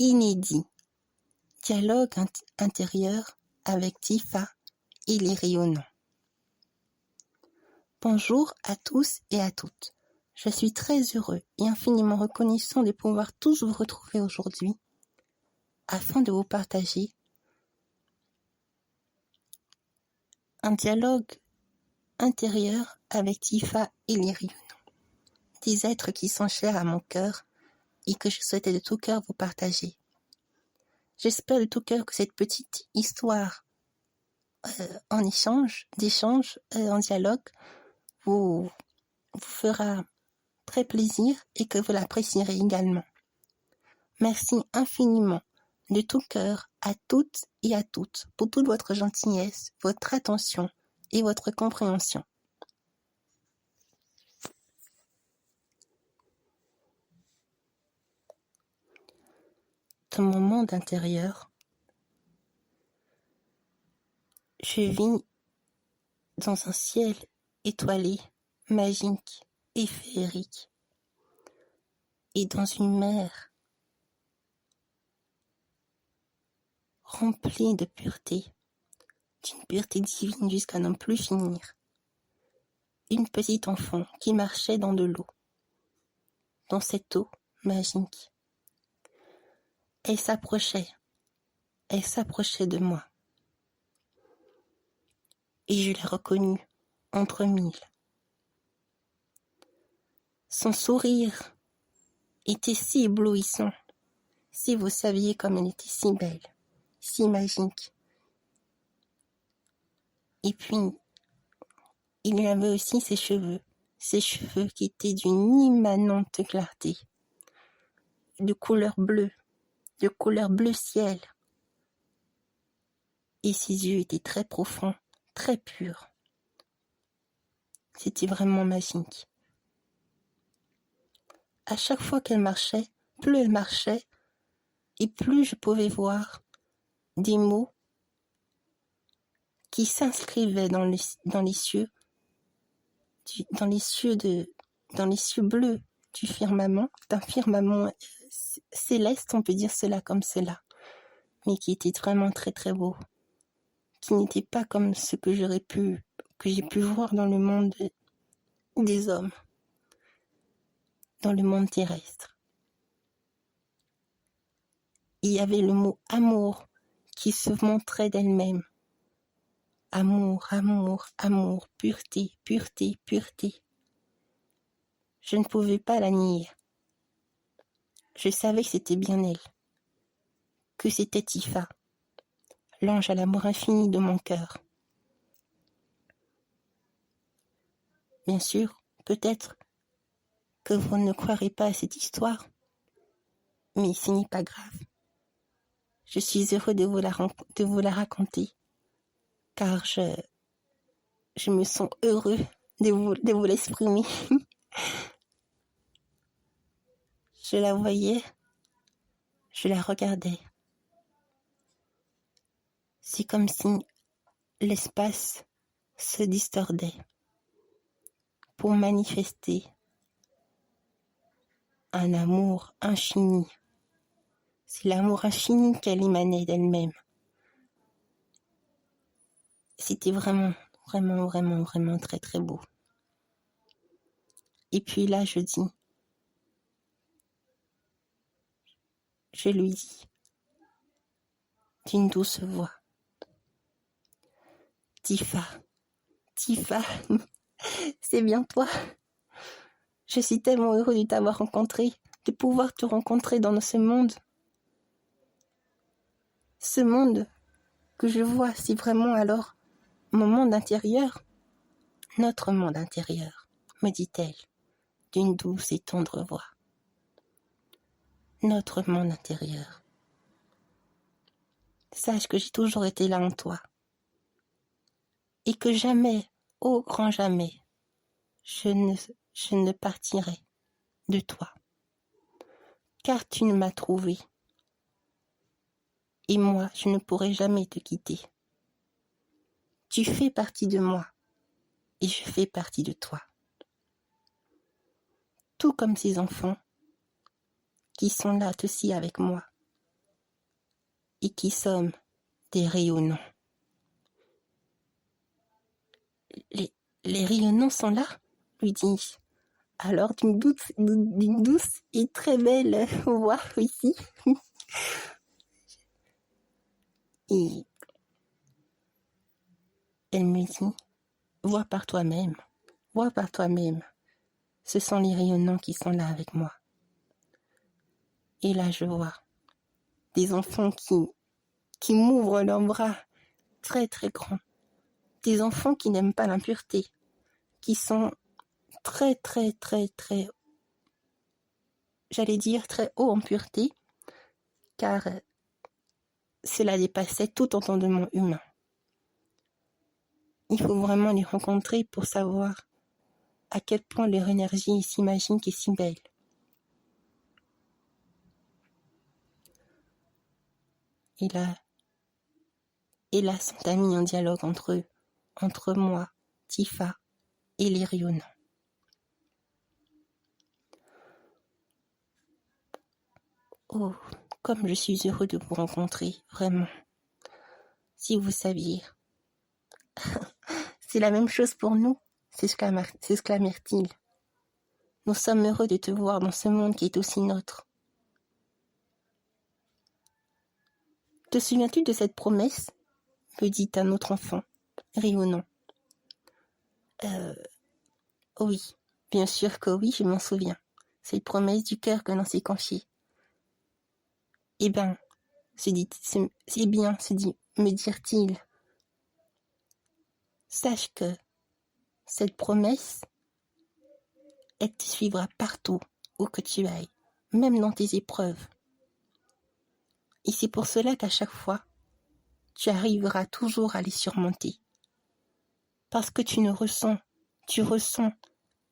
inédit. Dialogue intérieur avec Tifa et les rayonnants. Bonjour à tous et à toutes. Je suis très heureux et infiniment reconnaissant de pouvoir tous vous retrouver aujourd'hui afin de vous partager un dialogue intérieur avec Tifa et les rayonnants. Des êtres qui sont chers à mon cœur et que je souhaitais de tout cœur vous partager. J'espère de tout cœur que cette petite histoire en dialogue, vous fera très plaisir et que vous l'apprécierez également. Merci infiniment de tout cœur à toutes et à toutes pour toute votre gentillesse, votre attention et votre compréhension. Dans mon monde intérieur, je vis dans un ciel étoilé, magique et féerique, et dans une mer remplie de pureté, d'une pureté divine jusqu'à n'en plus finir. Une petite enfant qui marchait dans de l'eau, dans cette eau magique. Elle s'approchait de moi. Et je l'ai reconnue entre mille. Son sourire était si éblouissant, si vous saviez comme elle était si belle, si magique. Et puis, il y avait aussi ses cheveux qui étaient d'une immanente clarté, de couleur bleu ciel. Et ses yeux étaient très profonds, très purs. C'était vraiment magique. À chaque fois qu'elle marchait, plus elle marchait, et plus je pouvais voir des mots qui s'inscrivaient dans les cieux bleus du firmament, d'un firmament céleste, on peut dire cela comme cela, mais qui était vraiment très très beau, qui n'était pas comme ce que j'ai pu voir dans le monde des hommes, dans le monde terrestre. Il y avait le mot amour qui se montrait d'elle-même. Amour, amour, amour, pureté, pureté, pureté. Je ne pouvais pas la nier. Je savais que c'était bien elle, que c'était Tifa, l'ange à l'amour infini de mon cœur. Bien sûr, peut-être que vous ne croirez pas à cette histoire, mais ce n'est pas grave. Je suis heureux de vous la raconter, car je me sens heureux de vous l'exprimer. Je la voyais, je la regardais. C'est comme si l'espace se distordait pour manifester un amour infini. C'est l'amour infini qu'elle émanait d'elle-même. C'était vraiment, vraiment, vraiment, vraiment très, très beau. Et puis là, je lui dis, d'une douce voix, Tifa, c'est bien toi. Je suis tellement heureux de t'avoir rencontré, de pouvoir te rencontrer dans ce monde. Ce monde que je vois, c'est vraiment alors mon monde intérieur, notre monde intérieur, me dit-elle, d'une douce et tendre voix. Notre monde intérieur. Sache que j'ai toujours été là en toi. Et que jamais, au grand jamais, je ne partirai de toi. Car tu m'as trouvé. Et moi, je ne pourrai jamais te quitter. Tu fais partie de moi. Et je fais partie de toi. Tout comme ces enfants qui sont là aussi avec moi, et qui sommes des rayonnants. Les rayonnants sont là, lui dis-je. Alors d'une douce et très belle voix aussi. Et elle me dit, vois par toi-même. Ce sont les rayonnants qui sont là avec moi. Et là, je vois des enfants qui m'ouvrent leurs bras très très grands. Des enfants qui n'aiment pas l'impureté, qui sont très très très très, j'allais dire très haut en pureté, car cela dépassait tout entendement humain. Il faut vraiment les rencontrer pour savoir à quel point leur énergie est si magique et si belle. Et là sont amis en dialogue entre eux, entre moi, Tifa et les rayonnants. Oh, comme je suis heureux de vous rencontrer, vraiment. Si vous saviez. C'est la même chose pour nous, s'exclamèrent-ils. Nous sommes heureux de te voir dans ce monde qui est aussi nôtre. Te souviens-tu de cette promesse me dit un autre enfant, rayonnant. Oui, bien sûr que oui, je m'en souviens. C'est une promesse du cœur que l'on s'est confiée. Eh bien, me dirent-ils. Sache que cette promesse, elle te suivra partout où que tu ailles, même dans tes épreuves. Et c'est pour cela qu'à chaque fois, tu arriveras toujours à les surmonter. Parce que tu ressens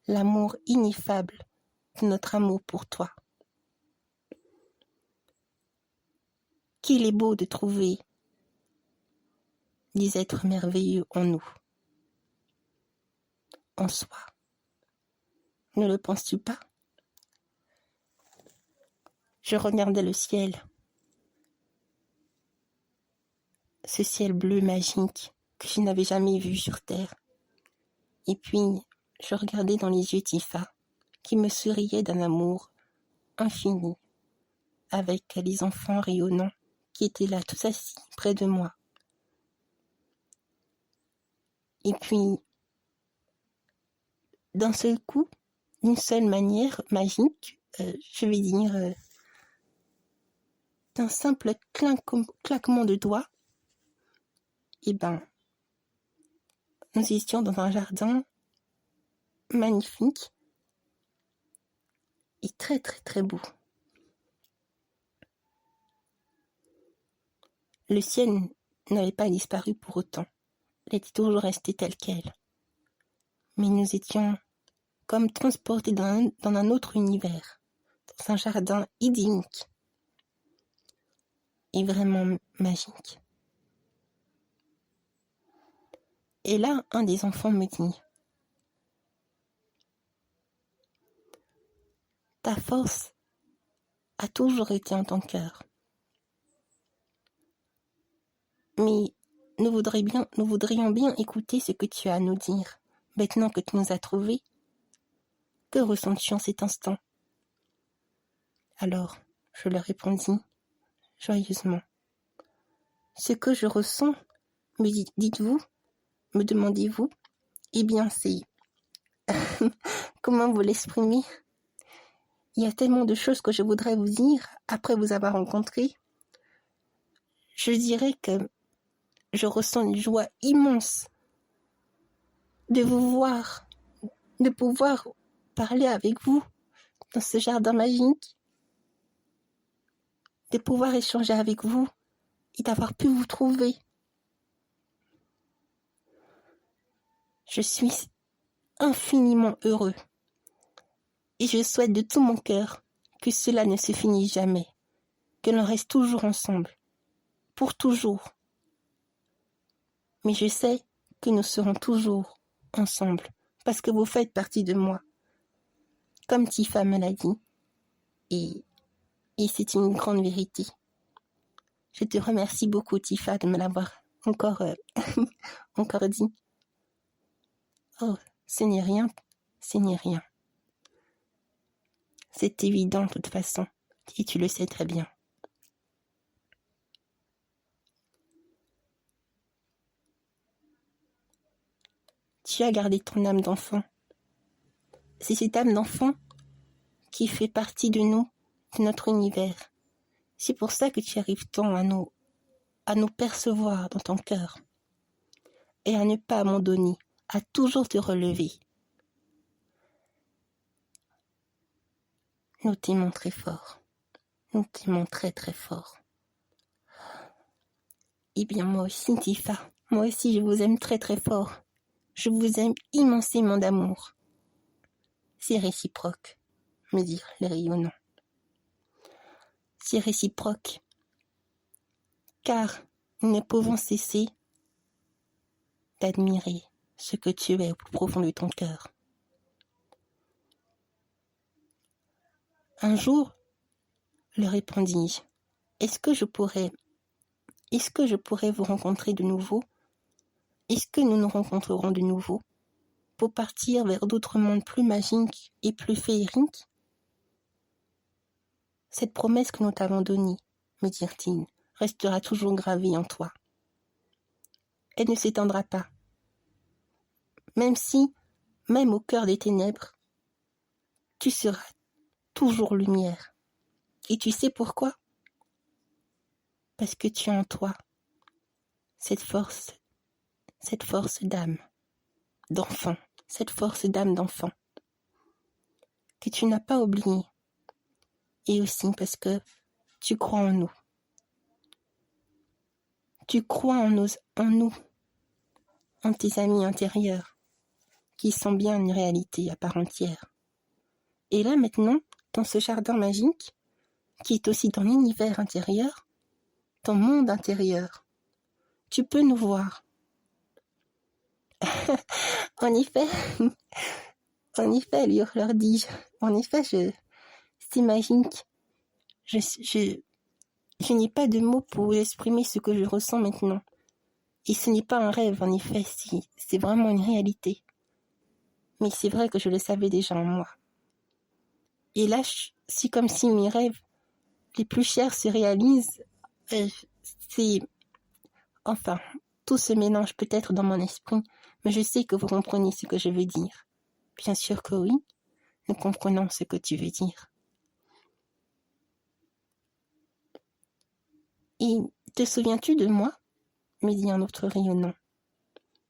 l'amour ineffable de notre amour pour toi. Qu'il est beau de trouver des êtres merveilleux en nous, en soi. Ne le penses-tu pas? Je regardais le ciel, ce ciel bleu magique que je n'avais jamais vu sur terre. Et puis, je regardais dans les yeux Tifa, qui me souriait d'un amour infini, avec les enfants rayonnants qui étaient là, tous assis près de moi. Et puis, d'un seul coup, d'une seule manière magique, je vais dire, d'un simple claquement de doigts, eh ben, nous étions dans un jardin magnifique et très très très beau. Le ciel n'avait pas disparu pour autant, il était toujours resté tel quel. Mais nous étions comme transportés dans un autre univers, dans un jardin idyllique et vraiment magique. Et là, un des enfants me dit, ta force a toujours été en ton cœur. Mais nous voudrions bien écouter ce que tu as à nous dire, maintenant que tu nous as trouvés. Que ressens-tu en cet instant? Alors, je leur répondis joyeusement. Ce que je ressens, dites-vous, me demandez-vous? Eh bien, c'est... Comment vous l'exprimer? Il y a tellement de choses que je voudrais vous dire après vous avoir rencontré. Je dirais que je ressens une joie immense de vous voir, de pouvoir parler avec vous dans ce jardin magique, de pouvoir échanger avec vous et d'avoir pu vous trouver. Je suis infiniment heureux et je souhaite de tout mon cœur que cela ne se finisse jamais, que l'on reste toujours ensemble, pour toujours. Mais je sais que nous serons toujours ensemble parce que vous faites partie de moi, comme Tifa me l'a dit, et c'est une grande vérité. Je te remercie beaucoup, Tifa, de me l'avoir encore, encore dit. Oh, ce n'est rien, ce n'est rien. C'est évident de toute façon, et tu le sais très bien. Tu as gardé ton âme d'enfant. C'est cette âme d'enfant qui fait partie de nous, de notre univers. C'est pour ça que tu arrives tant à nous percevoir dans ton cœur et à ne pas abandonner, à toujours te relever. Nous t'aimons très fort. Nous t'aimons très très fort. Eh bien moi aussi, Tifa, moi aussi je vous aime très très fort. Je vous aime immensément d'amour. C'est réciproque, me dirent les rayonnants. C'est réciproque, car nous ne pouvons cesser d'admirer ce que tu es au plus profond de ton cœur. Un jour, leur répondis-je, est-ce que je pourrais vous rencontrer de nouveau? Est-ce que nous nous rencontrerons de nouveau pour partir vers d'autres mondes plus magiques et plus féeriques? Cette promesse que nous t'avons donnée, me dirent-ils, restera toujours gravée en toi. Elle ne s'étendra pas. Même au cœur des ténèbres, tu seras toujours lumière. Et tu sais pourquoi? Parce que tu as en toi cette force d'âme d'enfant, cette force d'âme d'enfant que tu n'as pas oubliée. Et aussi parce que tu crois en nous. Tu crois en nous, en tes amis intérieurs, qui sont bien une réalité à part entière. Et là maintenant, dans ce jardin magique, qui est aussi ton univers intérieur, ton monde intérieur, tu peux nous voir. En effet, leur dis-je, en effet, c'est magique. Je n'ai pas de mots pour exprimer ce que je ressens maintenant. Et ce n'est pas un rêve, en effet, c'est vraiment une réalité. Mais c'est vrai que je le savais déjà en moi. Et là, c'est comme si mes rêves les plus chers se réalisent. Enfin, tout se mélange peut-être dans mon esprit, mais je sais que vous comprenez ce que je veux dire. Bien sûr que oui, nous comprenons ce que tu veux dire. Et te souviens-tu de moi? Me dit un autre rayonnant.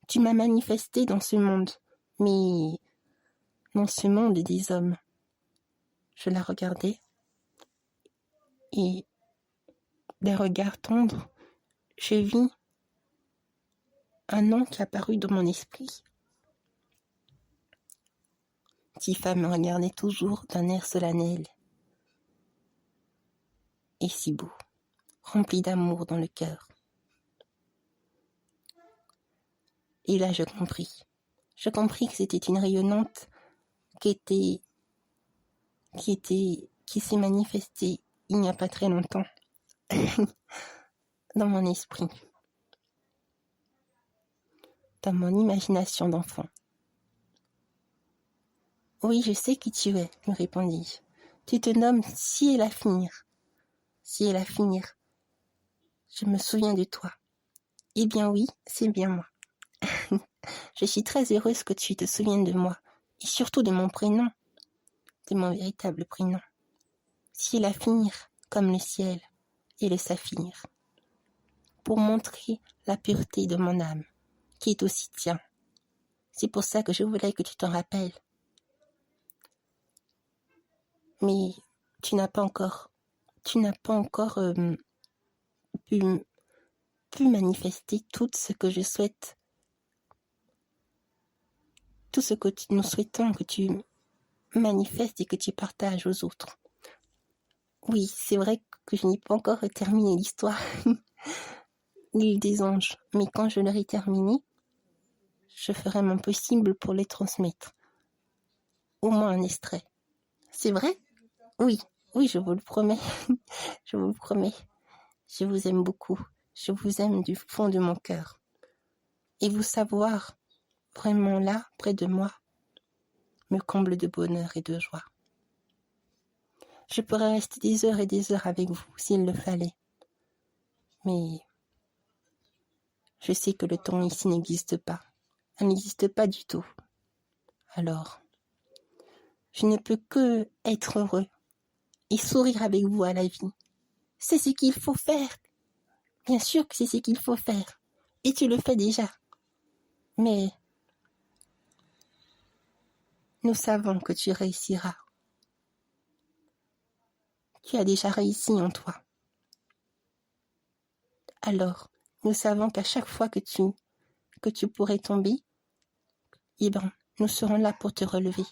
Tu m'as manifesté dans ce monde, mais dans ce monde des hommes. Je la regardais, et des regards tendres, je vis un nom qui apparut dans mon esprit. Tifa me regardait toujours d'un air solennel et si beau, rempli d'amour dans le cœur. Et là, je compris. Je compris que c'était une rayonnante qui s'est manifestée il n'y a pas très longtemps dans mon esprit, dans mon imagination d'enfant. Oui, je sais qui tu es, me répondis-je. Tu te nommes Ciel à finir. Ciel à finir. Je me souviens de toi. Eh bien oui, c'est bien moi. Je suis très heureuse que tu te souviennes de moi, et surtout de mon prénom, de mon véritable prénom. Ciel à finir, comme le ciel et le saphir, pour montrer la pureté de mon âme, qui est aussi tien. C'est pour ça que je voulais que tu t'en rappelles. Mais tu n'as pas encore pu manifester tout ce que je souhaite, tout ce que nous souhaitons que tu manifestes et que tu partages aux autres. Oui, c'est vrai que je n'ai pas encore terminé l'histoire, l'île des anges, mais quand je l'aurai terminée, je ferai mon possible pour les transmettre. Au moins un extrait. C'est vrai? Oui, je vous le promets. Je vous le promets. je vous aime beaucoup. Je vous aime du fond de mon cœur. Et vous savoir vraiment là, près de moi, me comble de bonheur et de joie. Je pourrais rester des heures et des heures avec vous s'il le fallait. Mais je sais que le temps ici n'existe pas. Elle n'existe pas du tout. Alors, je ne peux que être heureux et sourire avec vous à la vie. C'est ce qu'il faut faire. Bien sûr que c'est ce qu'il faut faire. Et tu le fais déjà. Mais nous savons que tu réussiras. Tu as déjà réussi en toi. Alors, nous savons qu'à chaque fois que tu pourrais tomber, eh ben, nous serons là pour te relever.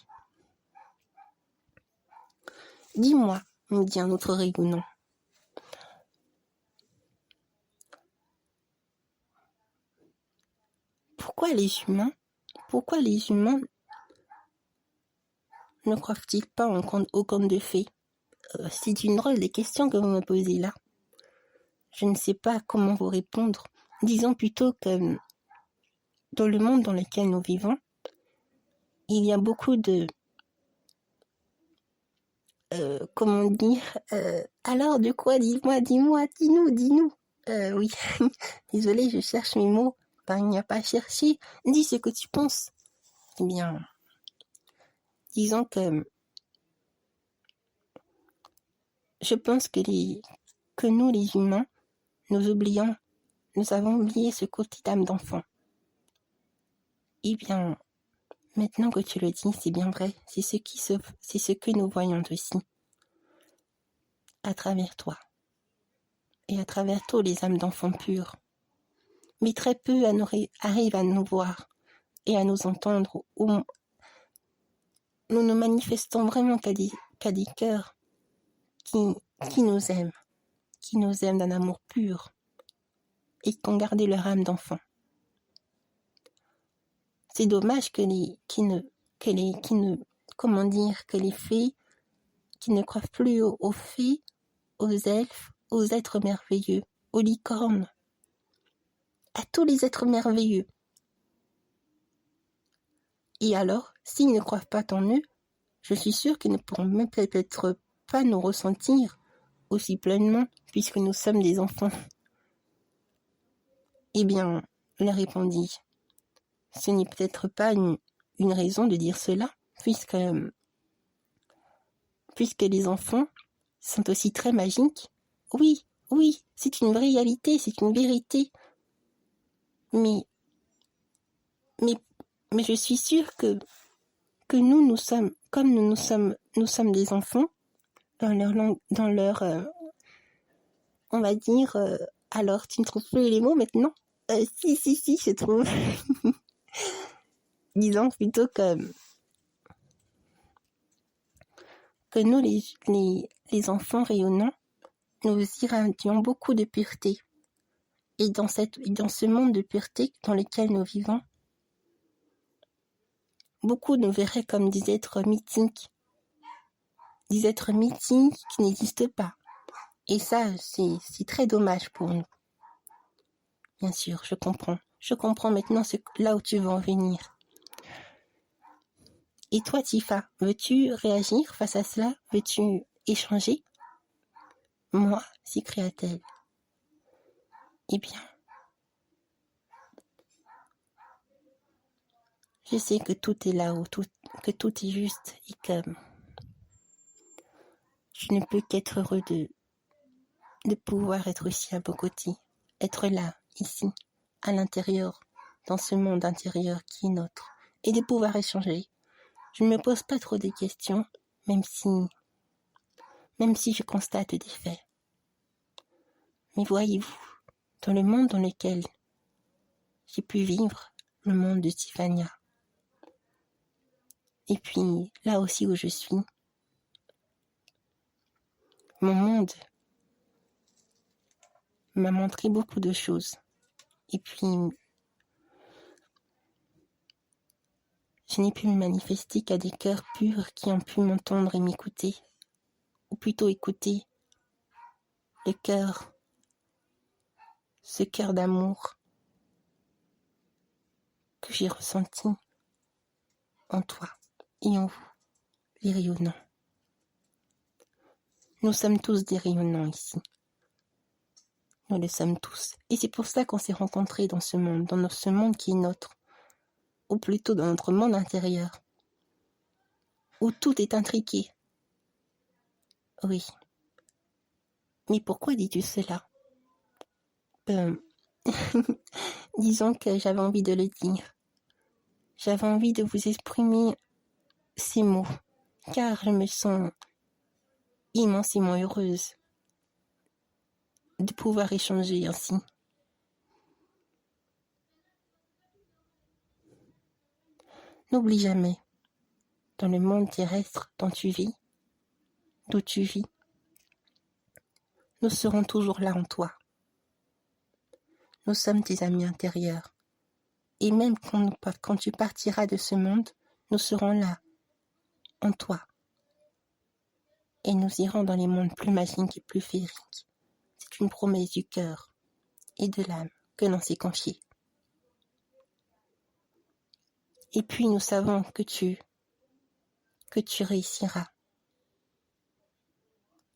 Dis-moi, me dit un autre Régounon. Pourquoi les humains ne croient-ils pas au conte de fées? C'est une drôle de question que vous me posez là. Je ne sais pas comment vous répondre. Disons plutôt que dans le monde dans lequel nous vivons, il y a beaucoup de... comment dire alors de quoi? Dis-moi, dis-nous. Oui, désolée, je cherche mes mots. Ben, il n'y a pas à chercher. Dis ce que tu penses. Eh bien, disons que je pense que nous, les humains, nous avons oublié ce côté d'âme d'enfant. Eh bien, maintenant que tu le dis, c'est bien vrai. C'est ce que nous voyons aussi. À travers toi. Et à travers tous les âmes d'enfants purs. Mais très peu arrivent à nous voir et à nous entendre. Où nous ne manifestons vraiment qu'à des cœurs qui nous aiment d'un amour pur et qui ont gardé leur âme d'enfant. C'est dommage que les fées qui ne croient plus aux fées, aux elfes, aux êtres merveilleux, aux licornes, à tous les êtres merveilleux. Et alors, s'ils ne croient pas en eux, je suis sûre qu'ils ne pourront même peut-être pas nous ressentir aussi pleinement puisque nous sommes des enfants. Eh bien, leur répondis-je, ce n'est peut-être pas une raison de dire cela, puisque les enfants sont aussi très magiques. Oui, c'est une réalité, c'est une vérité. Mais je suis sûre que nous sommes, comme nous sommes des enfants, dans leur langue, on va dire, alors tu ne trouves plus les mots maintenant? Si, je trouve. Disons plutôt que nous, les enfants rayonnants, nous irradions beaucoup de pureté. Et dans ce monde de pureté dans lequel nous vivons, beaucoup nous verraient comme des êtres mythiques. Des êtres mythiques qui n'existent pas. Et ça, c'est très dommage pour nous. Bien sûr, je comprends. Je comprends maintenant là où tu veux en venir. Et toi, Tifa, veux-tu réagir face à cela? Veux-tu échanger? Moi, s'écria-t-elle. Eh bien, je sais que tout est là-haut, que tout est juste et que je ne peux qu'être heureux de pouvoir être aussi à vos côtés, être là, ici, à l'intérieur, dans ce monde intérieur qui est nôtre, et de pouvoir échanger. Je ne me pose pas trop de questions, même si je constate des faits. Mais voyez-vous, dans le monde dans lequel j'ai pu vivre, le monde de Tiffania, et puis là aussi où je suis, mon monde m'a montré beaucoup de choses. Et puis, je n'ai pu me manifester qu'à des cœurs purs qui ont pu m'entendre et m'écouter, ou plutôt écouter le cœur ce cœur d'amour que j'ai ressenti en toi et en vous, les rayonnants. Nous sommes tous des rayonnants ici. Nous le sommes tous. Et c'est pour ça qu'on s'est rencontrés dans ce monde qui est nôtre, ou plutôt dans notre monde intérieur, où tout est intriqué. Oui. Mais pourquoi dis-tu cela? Disons que j'avais envie de le dire. J'avais envie de vous exprimer ces mots, car je me sens immensément heureuse de pouvoir échanger ainsi. N'oublie jamais, dans le monde terrestre dont tu vis, d'où tu vis, nous serons toujours là en toi. Nous sommes tes amis intérieurs. Et même quand tu partiras de ce monde, nous serons là, en toi. Et nous irons dans les mondes plus magiques et plus féeriques. C'est une promesse du cœur et de l'âme que l'on s'est confiée. Et puis nous savons que tu réussiras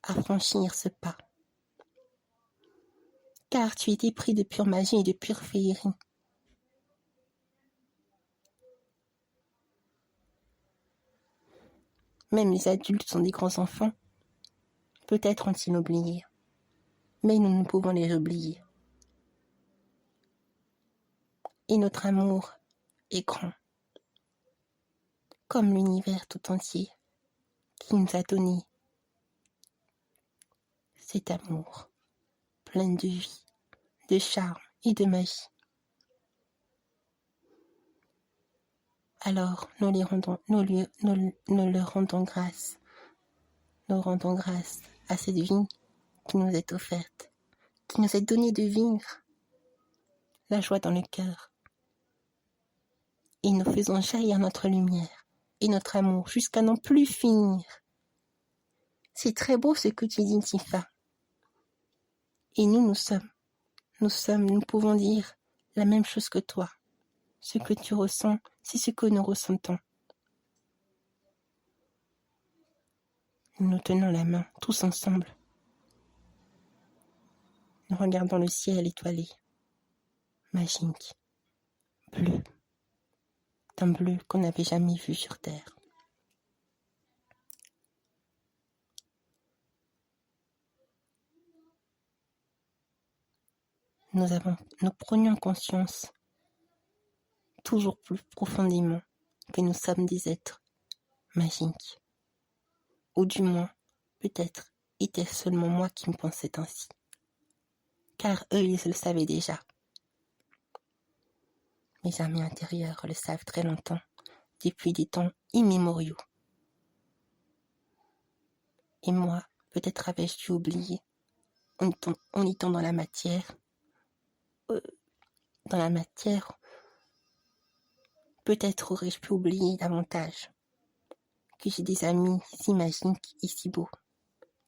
à franchir ce pas. Car tu étais pris de pure magie et de pure féerie. Même les adultes sont des grands enfants. Peut-être ont-ils oublié. Mais nous ne pouvons les oublier. Et notre amour est grand. Comme l'univers tout entier qui nous a donné cet amour plein de vie, de charme et de magie. Alors nous leur rendons grâce. Nous rendons grâce à cette vie qui nous est offerte, qui nous est donnée de vivre la joie dans le cœur. Et nous faisons jaillir notre lumière et notre amour jusqu'à n'en plus finir. C'est très beau ce que tu dis, Tifa. Et nous pouvons dire la même chose que toi. Ce que tu ressens, c'est ce que nous ressentons. Nous nous tenons la main, tous ensemble. Nous regardons le ciel étoilé, magique, bleu, d'un bleu qu'on n'avait jamais vu sur terre. Nous prenions conscience toujours plus profondément que nous sommes des êtres magiques. Ou du moins, peut-être était-ce seulement moi qui me pensais ainsi. Car eux, ils le savaient déjà. Mes amis intérieurs le savent très longtemps, depuis des temps immémoriaux. Et moi, peut-être avais-je dû oublier, en étant dans la matière, peut-être aurais-je pu oublier davantage que j'ai des amis si magiques et si beaux,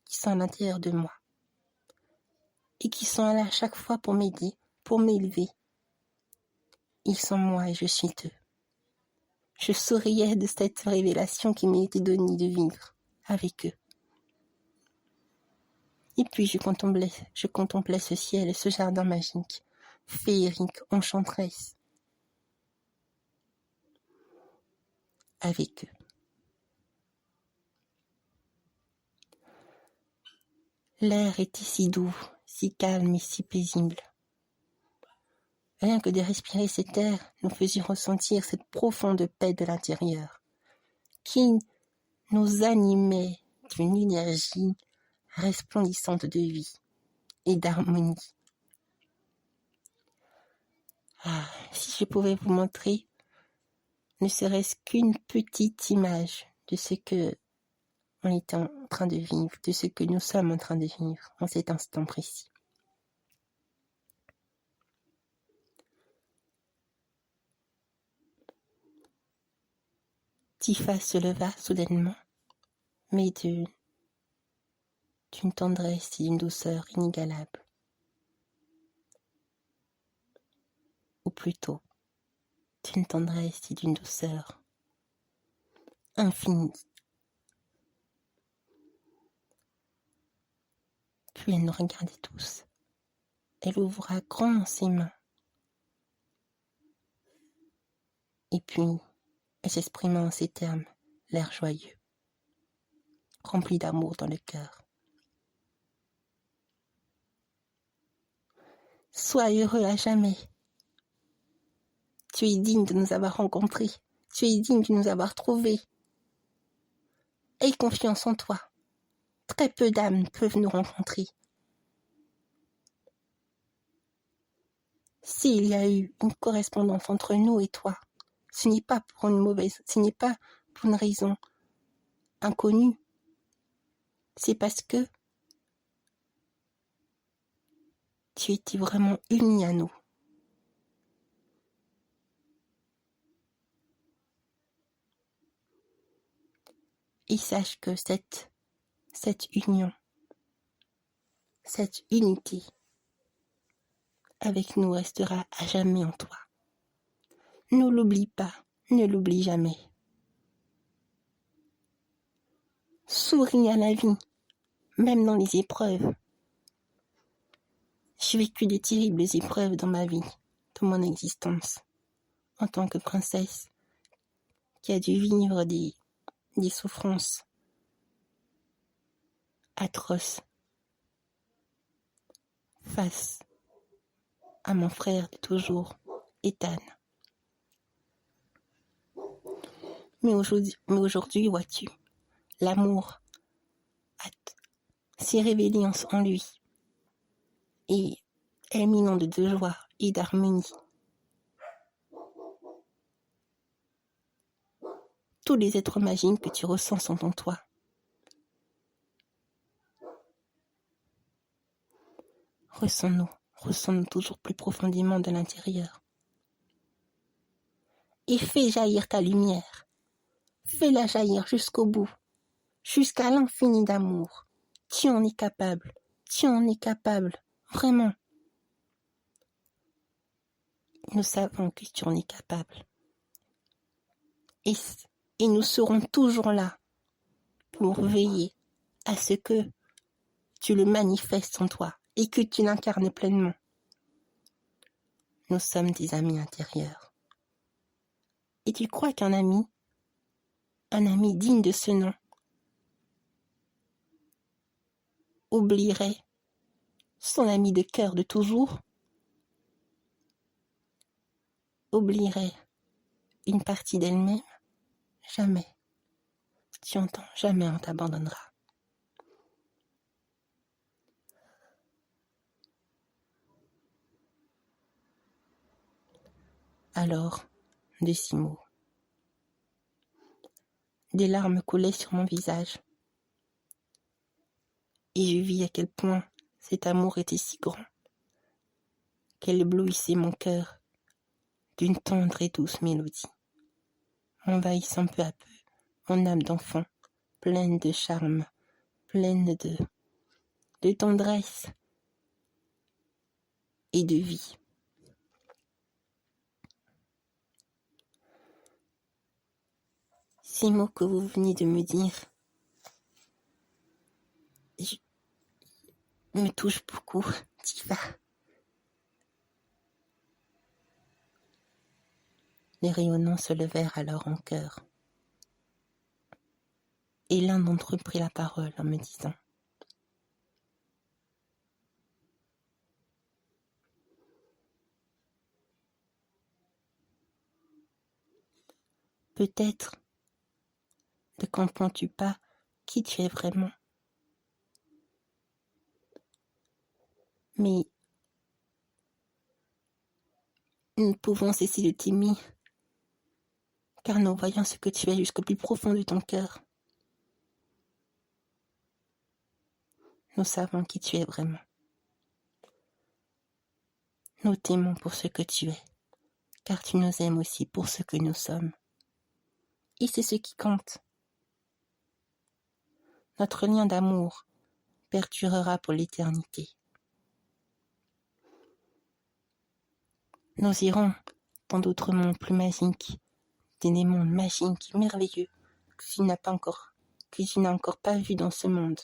qui sont à l'intérieur de moi, et qui sont là à chaque fois pour m'aider, pour m'élever. Ils sont moi et je suis eux. Je souriais de cette révélation qui m'a été donnée de vivre avec eux. Et puis je contemplais ce ciel et ce jardin magique, féerique, enchanteresse, avec eux. L'air était si doux, si calme et si paisible. Rien que de respirer cet air nous faisait ressentir cette profonde paix de l'intérieur, qui nous animait d'une énergie resplendissante de vie et d'harmonie. Ah, si je pouvais vous montrer, ne serait-ce qu'une petite image de ce que on est en train de vivre, de ce que nous sommes en train de vivre en cet instant précis. Tifa se leva soudainement, mais d'une tendresse et d'une douceur inégalables. ou plutôt d'une tendresse et d'une douceur infinie. Puis elle nous regardait tous. Elle ouvra grand ses mains. Et puis, elle s'exprima en ces termes, l'air joyeux, rempli d'amour dans le cœur. Sois heureux à jamais. Tu es digne de nous avoir rencontrés. Tu es digne de nous avoir trouvés. Aie confiance en toi. Très peu d'âmes peuvent nous rencontrer. S'il y a eu une correspondance entre nous et toi, ce n'est pas pour une raison inconnue. C'est parce que tu étais vraiment uni à nous. Et sache que cette union, cette unité avec nous restera à jamais en toi. Ne l'oublie pas, ne l'oublie jamais. Souris à la vie, même dans les épreuves. J'ai vécu de terribles épreuves dans ma vie, dans mon existence, en tant que princesse, qui a dû vivre des souffrances atroces face à mon frère de toujours, Ethan. Mais aujourd'hui, vois-tu, l'amour s'est révélé en lui et est éminent de joie et d'harmonie. Tous les êtres magiques que tu ressens sont en toi. Ressens-nous toujours plus profondément de l'intérieur. Et fais jaillir ta lumière. Fais-la jaillir jusqu'au bout, jusqu'à l'infini d'amour. Tu en es capable, vraiment. Nous savons que tu en es capable. Et nous serons toujours là pour veiller à ce que tu le manifestes en toi et que tu l'incarnes pleinement. Nous sommes des amis intérieurs. Et tu crois qu'un ami digne de ce nom, oublierait son ami de cœur de toujours, oublierait une partie d'elle-même? Jamais. Tu entends, jamais on t'abandonnera. Alors, de ces mots, des larmes coulaient sur mon visage. Et je vis à quel point cet amour était si grand, qu'elle éblouissait mon cœur d'une tendre et douce mélodie, m'envahissant peu à peu mon âme d'enfant, pleine de charme, pleine de tendresse et de vie. Ces mots que vous venez de me dire me touchent beaucoup, Tifa. Les rayonnants se levèrent alors en chœur. Et l'un d'entre eux prit la parole en me disant : peut-être ne comprends-tu pas qui tu es vraiment. Mais nous ne pouvons cesser de t'aimer, car nous voyons ce que tu es jusqu'au plus profond de ton cœur. Nous savons qui tu es vraiment. Nous t'aimons pour ce que tu es, car tu nous aimes aussi pour ce que nous sommes. Et c'est ce qui compte. Notre lien d'amour perdurera pour l'éternité. Nous irons dans d'autres mondes plus magiques, des mondes magiques, merveilleux, que tu n'as encore pas vu dans ce monde.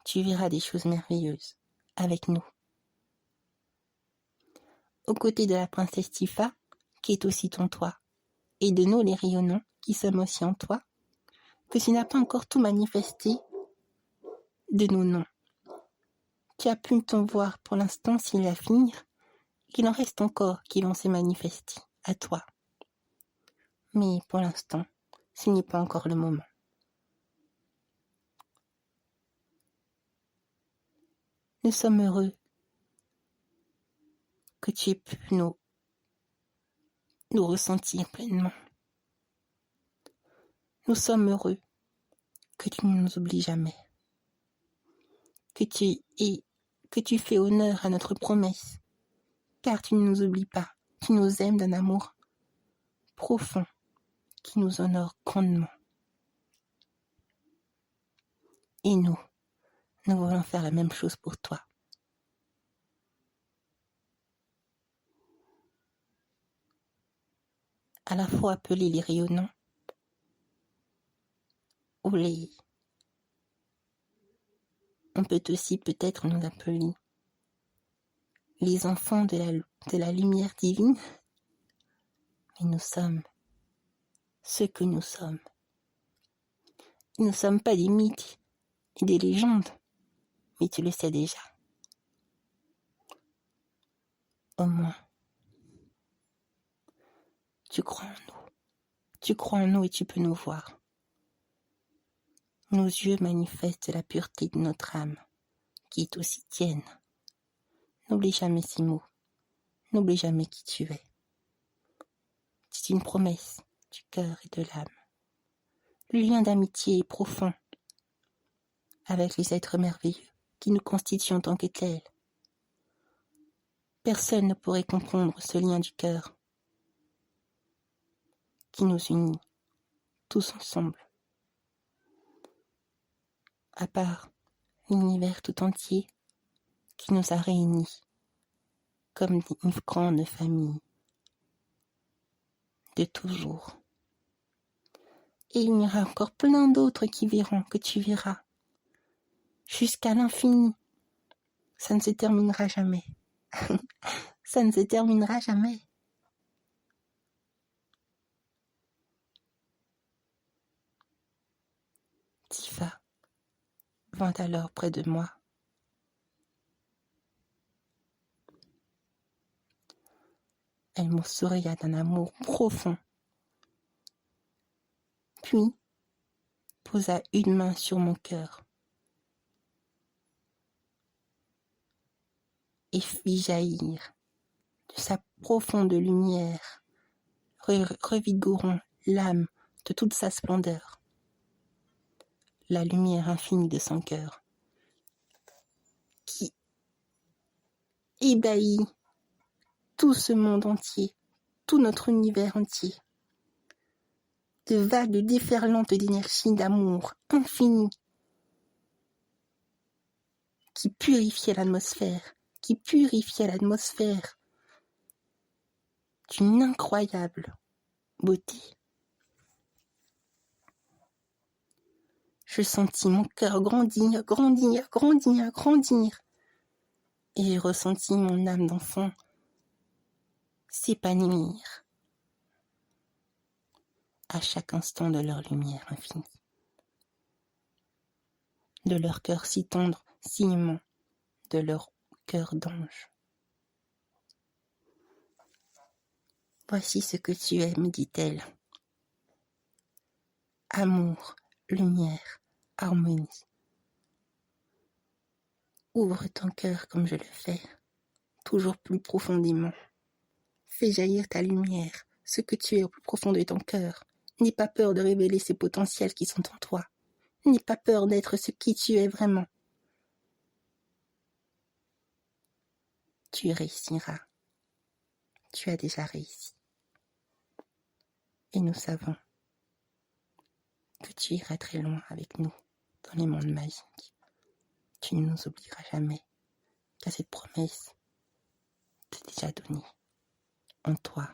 Tu verras des choses merveilleuses avec nous. Aux côtés de la princesse Tifa, qui est aussi ton toi, et de nous les rayonnants, qui sommes aussi en toi, que tu n'as pas encore tout manifesté de nos noms. Tu as pu t'en voir pour l'instant s'il va finir, qu'il en reste encore qui vont se manifester à toi. Mais pour l'instant, ce n'est pas encore le moment. Nous sommes heureux que tu aies pu nous ressentir pleinement. Nous sommes heureux que tu ne nous oublies jamais, que tu fais honneur à notre promesse, car tu ne nous oublies pas, tu nous aimes d'un amour profond qui nous honore grandement. Et nous voulons faire la même chose pour toi. À la fois appeler les rayonnants, ou on peut aussi peut-être nous appeler les enfants de la lumière divine, mais nous sommes ce que nous sommes. Nous ne sommes pas des mythes et des légendes, mais tu le sais déjà. Au moins, tu crois en nous. Tu crois en nous et tu peux nous voir. Nos yeux manifestent la pureté de notre âme, qui est aussi tienne. N'oublie jamais ces mots. N'oublie jamais qui tu es. C'est une promesse du cœur et de l'âme. Le lien d'amitié est profond avec les êtres merveilleux qui nous constituent en tant que tels. Personne ne pourrait comprendre ce lien du cœur qui nous unit tous ensemble, à part l'univers tout entier qui nous a réunis comme une grande famille de toujours. Et il y aura encore plein d'autres qui verront, que tu verras, jusqu'à l'infini. Ça ne se terminera jamais. Ça ne se terminera jamais. Tifa vint alors près de moi. Elle me souria d'un amour profond, puis posa une main sur mon cœur et fit jaillir de sa profonde lumière, revigorant l'âme de toute sa splendeur, la lumière infinie de son cœur, qui ébahit tout ce monde entier, tout notre univers entier, de vagues déferlantes d'énergie, d'amour infini, qui purifiait l'atmosphère d'une incroyable beauté. Je sentis mon cœur grandir, et j'ai ressenti mon âme d'enfant s'épanouir à chaque instant de leur lumière infinie, de leur cœur si tendre, si aimant, de leur cœur d'ange. Voici ce que tu es, me dit-elle. Amour, lumière, harmonie. Ouvre ton cœur comme je le fais, toujours plus profondément. Fais jaillir ta lumière, ce que tu es au plus profond de ton cœur. N'aie pas peur de révéler ces potentiels qui sont en toi. N'aie pas peur d'être ce qui tu es vraiment. Tu réussiras. Tu as déjà réussi. Et nous savons que tu iras très loin avec nous dans les mondes magiques. Tu ne nous oublieras jamais, car cette promesse déjà donné en toi,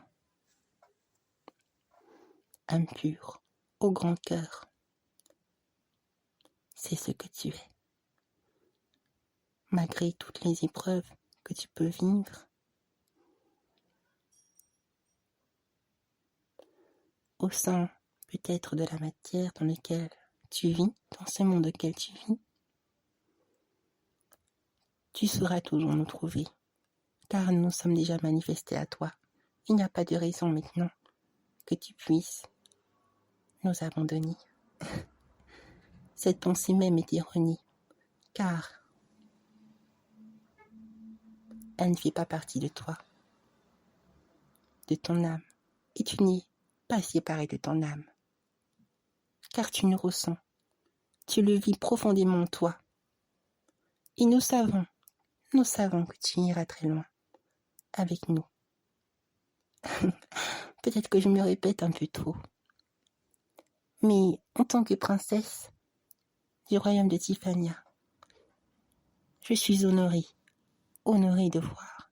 âme pure, au grand cœur. C'est ce que tu es. Malgré toutes les épreuves que tu peux vivre, au sein peut-être de la matière dans laquelle tu vis, dans ce monde auquel tu vis, tu sauras toujours nous trouver, car nous sommes déjà manifestés à toi. Il n'y a pas de raison maintenant que tu puisses nous abandonner. Cette pensée même est erronée, car elle ne fait pas partie de toi, de ton âme, et tu n'es pas séparé de ton âme, car tu nous ressens, tu le vis profondément en toi, et nous savons que tu iras très loin avec nous. Peut-être que je me répète un peu trop, mais en tant que princesse du royaume de Tiffania, je suis honorée de voir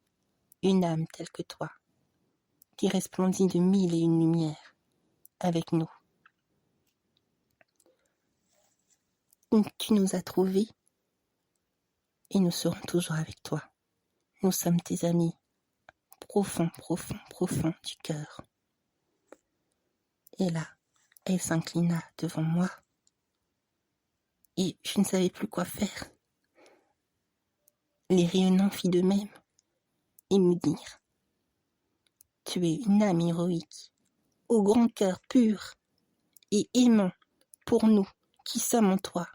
une âme telle que toi, qui resplendit de 1001 lumières avec nous. Tu nous as trouvés et nous serons toujours avec toi. Nous sommes tes amis, profonds du cœur. Et là, elle s'inclina devant moi et je ne savais plus quoi faire. Les rayonnants fit de même et me dirent: tu es une âme héroïque, au grand cœur pur et aimant pour nous qui sommes en toi,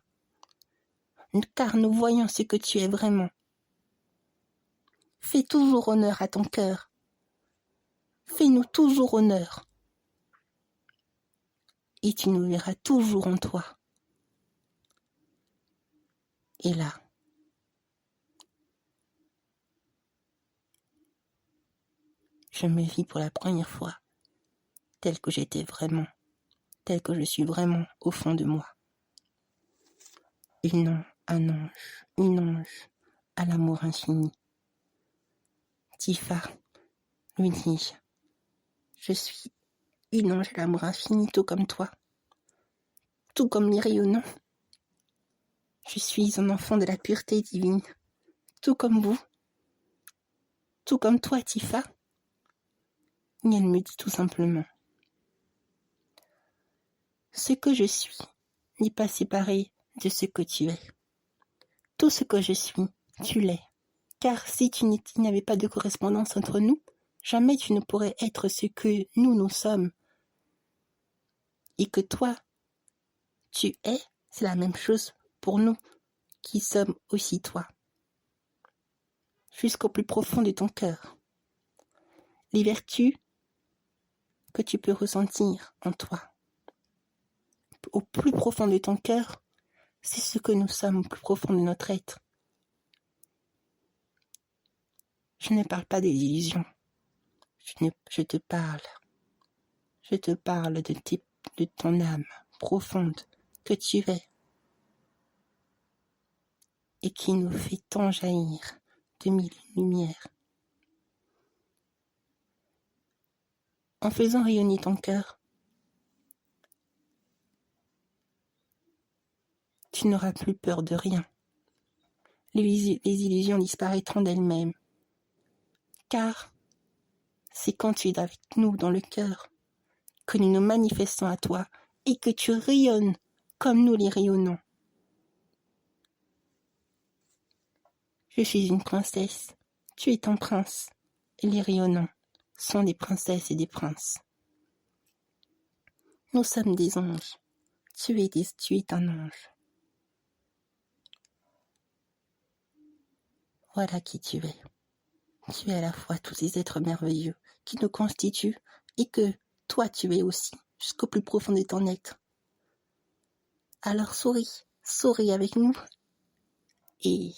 car nous voyons ce que tu es vraiment. Fais toujours honneur à ton cœur. Fais-nous toujours honneur. Et tu nous verras toujours en toi. Et là, je me vis pour la première fois tel que j'étais vraiment, tel que je suis vraiment au fond de moi. Un ange à l'amour infini. Tifa, lui dis-je, je suis une ange à l'amour infini, tout comme toi, tout comme les rayonnants. Je suis un enfant de la pureté divine, tout comme vous, tout comme toi, Tifa. Et elle me dit tout simplement: ce que je suis n'est pas séparé de ce que tu es. Tout ce que je suis, tu l'es. Car si il n'y avait pas de correspondance entre nous, jamais tu ne pourrais être ce que nous sommes. Et que toi, tu es, c'est la même chose pour nous qui sommes aussi toi. Jusqu'au plus profond de ton cœur. Les vertus que tu peux ressentir en toi, au plus profond de ton cœur, c'est ce que nous sommes au plus profond de notre être. Je ne parle pas des illusions. Je te parle de ton âme profonde que tu es et qui nous fait tant jaillir de 1000 lumières. En faisant rayonner ton cœur, tu n'auras plus peur de rien. Les illusions disparaîtront d'elles-mêmes. Car c'est quand tu es avec nous dans le cœur que nous nous manifestons à toi et que tu rayonnes comme nous les rayonnons. Je suis une princesse, tu es un prince, et les rayonnants sont des princesses et des princes. Nous sommes des anges, tu es un ange. Voilà qui tu es. Tu es à la fois tous ces êtres merveilleux qui nous constituent et que toi tu es aussi, jusqu'au plus profond de ton être. Alors souris avec nous et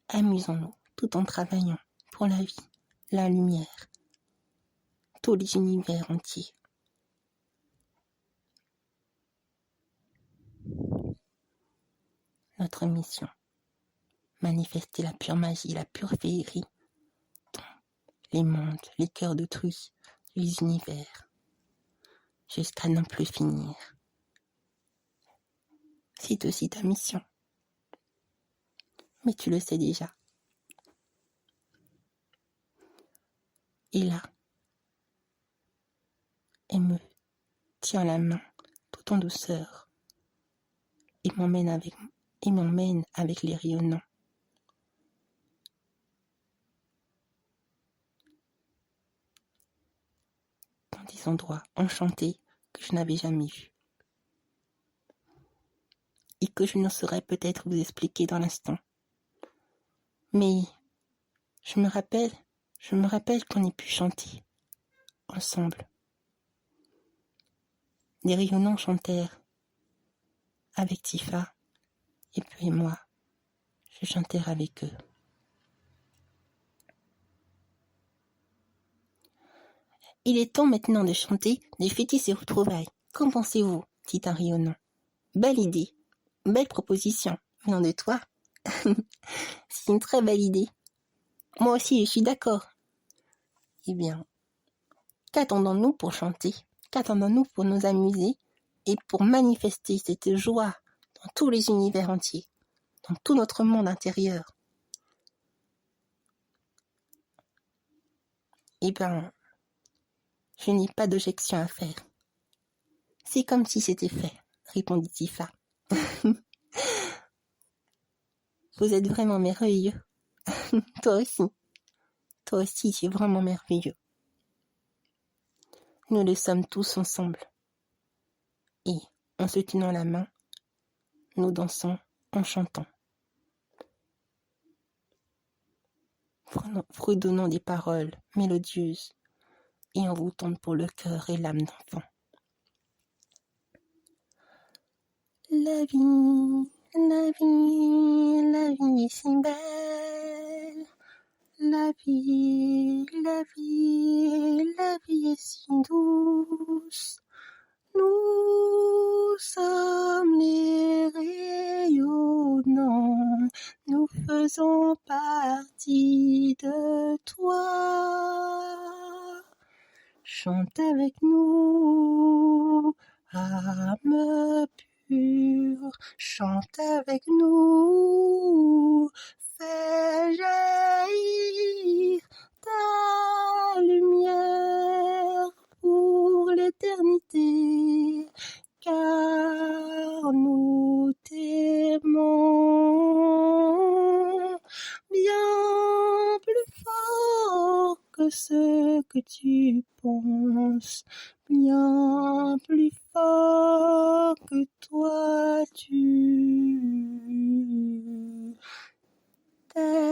amusons-nous tout en travaillant pour la vie, la lumière, tous les univers entiers. Notre mission, manifester la pure magie, la pure féerie les mondes, les cœurs d'autrui, les univers, jusqu'à n'en plus finir. C'est aussi ta mission. Mais tu le sais déjà. Et là, elle me tient la main tout en douceur et m'emmène avec les rayonnants. Dans des endroits enchantés que je n'avais jamais vus. Et que je ne saurais peut-être vous expliquer dans l'instant. Mais je me rappelle qu'on ait pu chanter ensemble. Les rayonnants chantèrent avec Tifa, et puis moi, je chanterai avec eux. Il est temps maintenant de chanter, de fêter ces retrouvailles. Qu'en pensez-vous, dit un rayonnant. Belle idée, belle proposition, venant de toi. C'est une très belle idée. Moi aussi, je suis d'accord. Eh bien, qu'attendons-nous pour chanter? Qu'attendons-nous pour nous amuser et pour manifester cette joie dans tous les univers entiers, dans tout notre monde intérieur? Eh bien, je n'ai pas d'objection à faire. C'est comme si c'était fait, répondit Tifa. Vous êtes vraiment merveilleux. Toi aussi, tu es vraiment merveilleux. Nous le sommes tous ensemble. Et, en se tenant la main, nous dansons en chantant. Fredonnant des paroles mélodieuses et envoûtantes pour le cœur et l'âme d'enfant. La vie, la vie, la vie est si belle. La vie, la vie, la vie est si douce. Nous sommes les rayonnants, nous faisons partie de toi. Chante avec nous, âme pure, chante avec nous, fais jaillir ta lumière pour l'éternité, car nous t'aimons bien plus fort que ce que tu penses, bien plus fort que toi tu t'aimes.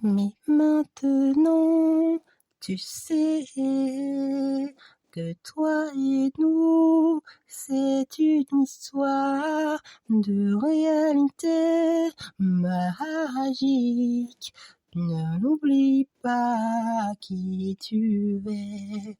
Mais maintenant, tu sais que toi et nous, c'est une histoire de réalité magique. Ne l'oublie pas qui tu es.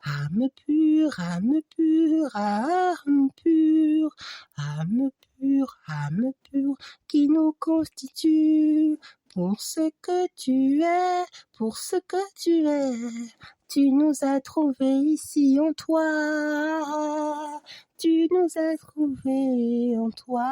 Âme pure, âme pure, âme pure, âme pure, âme pure, qui nous constitue. Pour ce que tu es, pour ce que tu es, tu nous as trouvés ici en toi. Tu nous as trouvés en toi.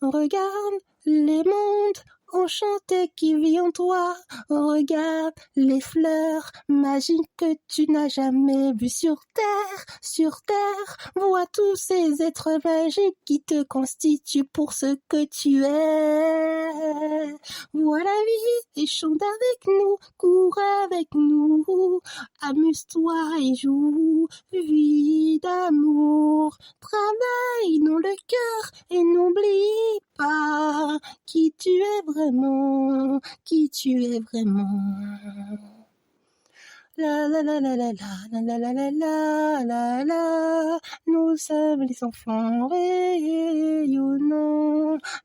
Regarde les mondes enchantés qui vivent en toi. Regarde les fleurs magiques que tu n'as jamais vues sur terre. Sur terre, vois tous ces êtres magiques qui te constituent pour ce que tu es. Vois la vie et chante avec nous, cours avec nous, amuse-toi et joue, vis d'amour, travaille dans le cœur et n'oublie pas qui tu es vraiment, qui tu es vraiment. La la la la la la la la la la la la, nous sommes les enfants rayonnants.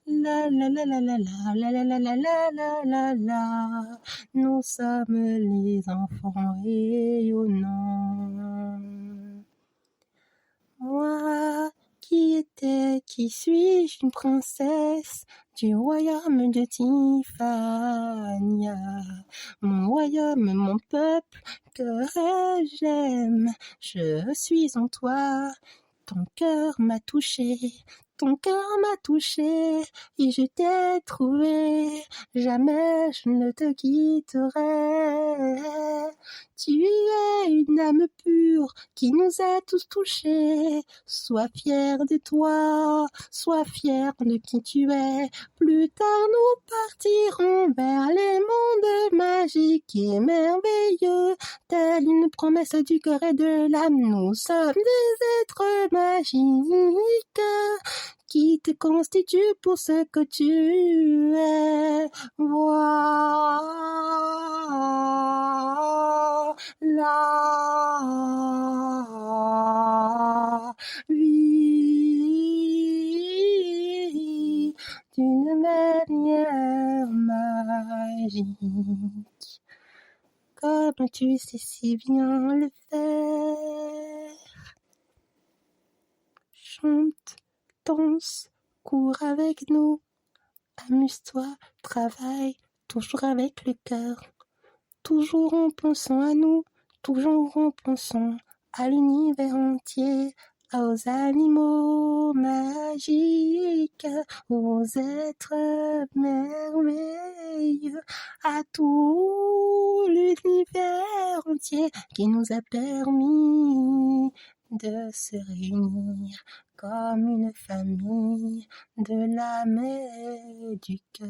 La la la la la la la la la la la la la, nous sommes les enfants rayonnants. était, qui suis-je, une princesse du royaume de Tiffania. Mon royaume, mon peuple, que j'aime, je suis en toi. Ton cœur m'a touché, ton cœur m'a touché, et je t'ai trouvé, jamais je ne te quitterai. Tu es une âme pure qui nous a tous touchés, sois fier de toi, sois fier de qui tu es. Plus tard nous partirons vers les mondes magiques et merveilleux, telle une promesse du cœur et de l'âme. Nous sommes des êtres magiques qui te constituent pour ce que tu es. Voilà la vie d'une manière magique, comme tu sais si bien le faire. Chante, danse, cours avec nous, amuse-toi, travaille, toujours avec le cœur, toujours en pensant à nous, toujours en pensant à l'univers entier, aux animaux magiques, aux êtres merveilleux, à tout l'univers entier qui nous a permis de se réunir comme une famille de l'âme et du cœur,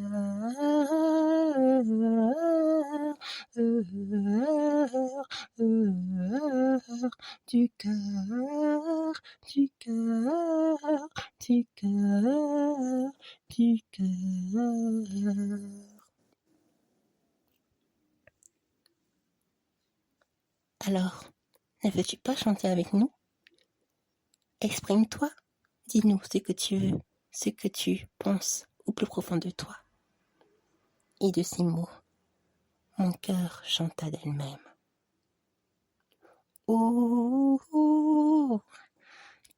du cœur, du cœur, du cœur, du cœur. Alors, ne veux-tu pas chanter avec nous? Exprime-toi, dis-nous ce que tu veux, ce que tu penses au plus profond de toi. Et de ces mots, mon cœur chanta d'elle-même. Oh, oh,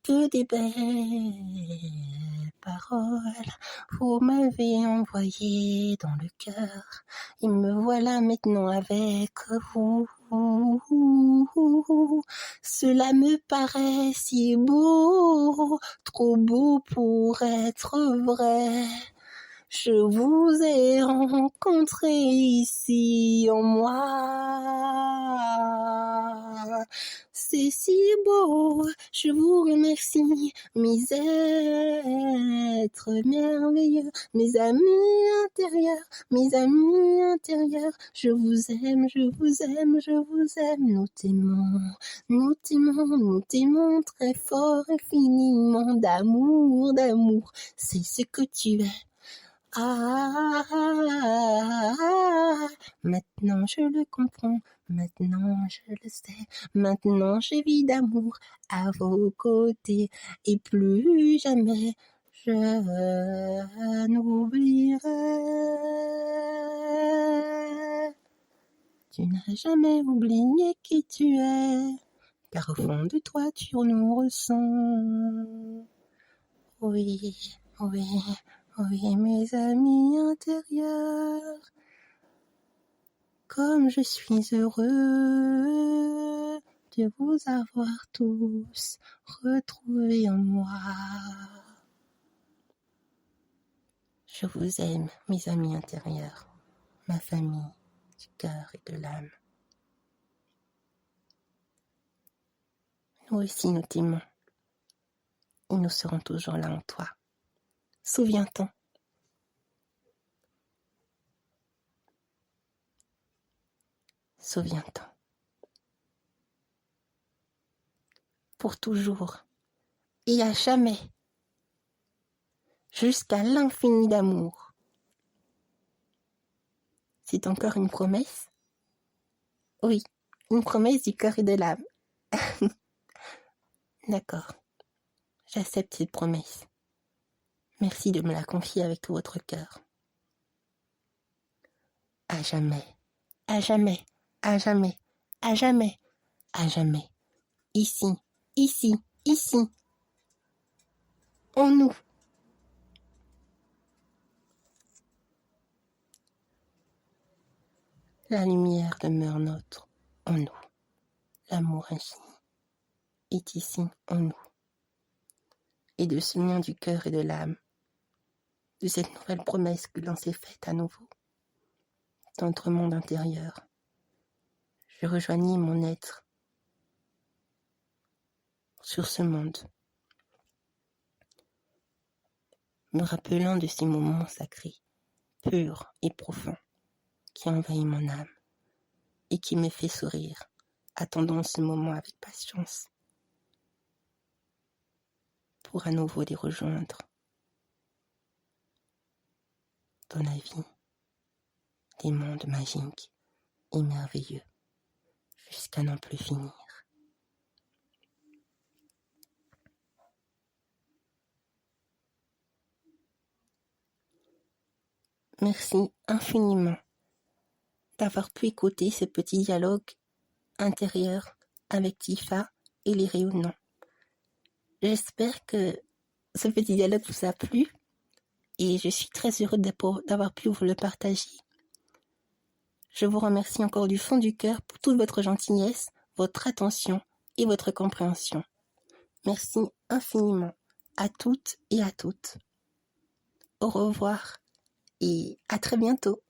que des belles paroles vous m'avez envoyé dans le cœur, et me voilà maintenant avec vous. Cela me paraît si beau, trop beau pour être vrai. Je vous ai rencontré ici en moi. C'est si beau, je vous remercie, mes êtres merveilleux, mes amis intérieurs, je vous aime, je vous aime, je vous aime, nous t'aimons très fort, infiniment d'amour, c'est ce que tu es. Maintenant je le comprends, maintenant je le sais, maintenant je vis d'amour à vos côtés, et plus jamais je n'oublierai. Tu n'as jamais oublié qui tu es, car au fond de toi tu nous ressens. Oui, oui. Oui, mes amis intérieurs, comme je suis heureux de vous avoir tous retrouvés en moi. Je vous aime, mes amis intérieurs, ma famille du cœur et de l'âme. Nous aussi nous t'aimons, et nous serons toujours là en toi. Souviens-t'en. Souviens-t'en. Pour toujours et à jamais, jusqu'à l'infini d'amour. C'est encore une promesse? Oui, une promesse du cœur et de l'âme. D'accord, j'accepte cette promesse. Merci de me la confier avec tout votre cœur. À jamais, à jamais, à jamais, à jamais, à jamais. Ici, ici, ici. en nous. La lumière demeure nôtre en nous. L'amour infini est ici en nous. Et de ce lien du cœur et de l'âme, de cette nouvelle promesse que l'on s'est faite à nouveau, dans notre monde intérieur, je rejoignis mon être sur ce monde, me rappelant de ces moments sacrés, purs et profonds, qui envahissent mon âme et qui me fait sourire, attendant ce moment avec patience, pour à nouveau les rejoindre dans la vie des mondes magiques et merveilleux, jusqu'à n'en plus finir. Merci infiniment d'avoir pu écouter ce petit dialogue intérieur avec Tifa et les rayonnants. J'espère que ce petit dialogue vous a plu et je suis très heureux d'avoir pu vous le partager. Je vous remercie encore du fond du cœur pour toute votre gentillesse, votre attention et votre compréhension. Merci infiniment à toutes et à toutes. Au revoir et à très bientôt.